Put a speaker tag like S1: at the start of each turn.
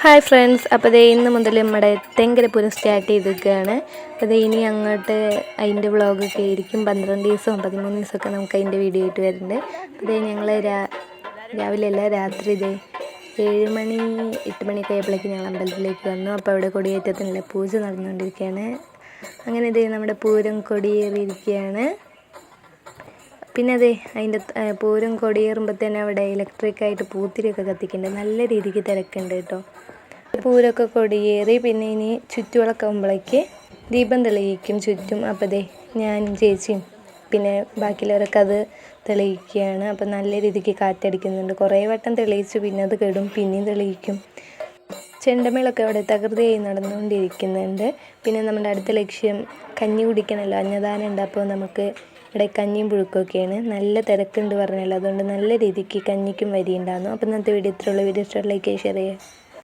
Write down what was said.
S1: Hi friends, അപ്പോൾ ദേ ഇന്ന് മുതൽ നമ്മുടെ തെങ്കരപ്പൂരം സ്റ്റാർട്ട് ചെയ്തിരിക്കുകയാണ്. അപ്പോൾ ദേ ഇനി അങ്ങോട്ട് അതിൻ്റെ വ്ളോഗൊക്കെ ആയിരിക്കും. 12 ദിവസവും 13 ദിവസമൊക്കെ നമുക്ക് അതിൻ്റെ വീഡിയോ ആയിട്ട് വരുന്നുണ്ട്. അപ്പോൾ ദേ ഞങ്ങൾ രാവിലെ രാത്രി ഇതേ 7 മണി 8 മണിയൊക്കെ ആയപ്പോഴേക്കും ഞങ്ങൾ അമ്പലത്തിലേക്ക് വന്നു. അപ്പോൾ അവിടെ കൊടിയേറ്റത്തിനുള്ള പൂജ നടന്നുകൊണ്ടിരിക്കുകയാണ്. അങ്ങനെ ഇതേ നമ്മുടെ പൂരം കൊടിയേറിയിരിക്കുകയാണ്. പിന്നെ അതെ അതിൻ്റെ പൂരം കൊടിയേറുമ്പോൾ തന്നെ അവിടെ ഇലക്ട്രിക്കായിട്ട് പൂത്തിരിയൊക്കെ കത്തിക്കുന്നുണ്ട്. നല്ല രീതിക്ക് തിരക്കുണ്ട് കേട്ടോ. പൂരമൊക്കെ കൊടിയേറി പിന്നെ ഇനി ചുറ്റുവിളക്ക് ആകുമ്പോഴേക്ക് ദീപം തെളിയിക്കും ചുറ്റും. അപ്പോൾ ദേ ഞാനും ചേച്ചിയും പിന്നെ ബാക്കിയുള്ളവരൊക്കെ അത് തെളിയിക്കുകയാണ്. അപ്പോൾ നല്ല രീതിക്ക് കാറ്റടിക്കുന്നുണ്ട്. കുറേ വട്ടം തെളിയിച്ചു, പിന്നെ അത് കെടും, പിന്നെയും തെളിയിക്കും. ചെണ്ടമേളൊക്കെ അവിടെ തകൃതിയായി നടന്നുകൊണ്ടിരിക്കുന്നുണ്ട്. പിന്നെ നമ്മുടെ അടുത്ത ലക്ഷ്യം കഞ്ഞി കുടിക്കണമല്ലോ, അന്നദാനം ഉണ്ട്. അപ്പോൾ നമുക്ക് ഇവിടെ കഞ്ഞിയും പുഴുക്കൊക്കെയാണ്. നല്ല തിരക്കുണ്ട് പറഞ്ഞല്ലോ, അതുകൊണ്ട് നല്ല രീതിക്ക് കഞ്ഞിക്കും വരിയുണ്ടായിരുന്നു. അപ്പോൾ ഇന്നത്തെ വീഡിയോ ഇത്രയുള്ള വീഡിയോ ഇഷ്ടമുള്ള ലൈക്ക് ഷെയർ ചെയ്യുക.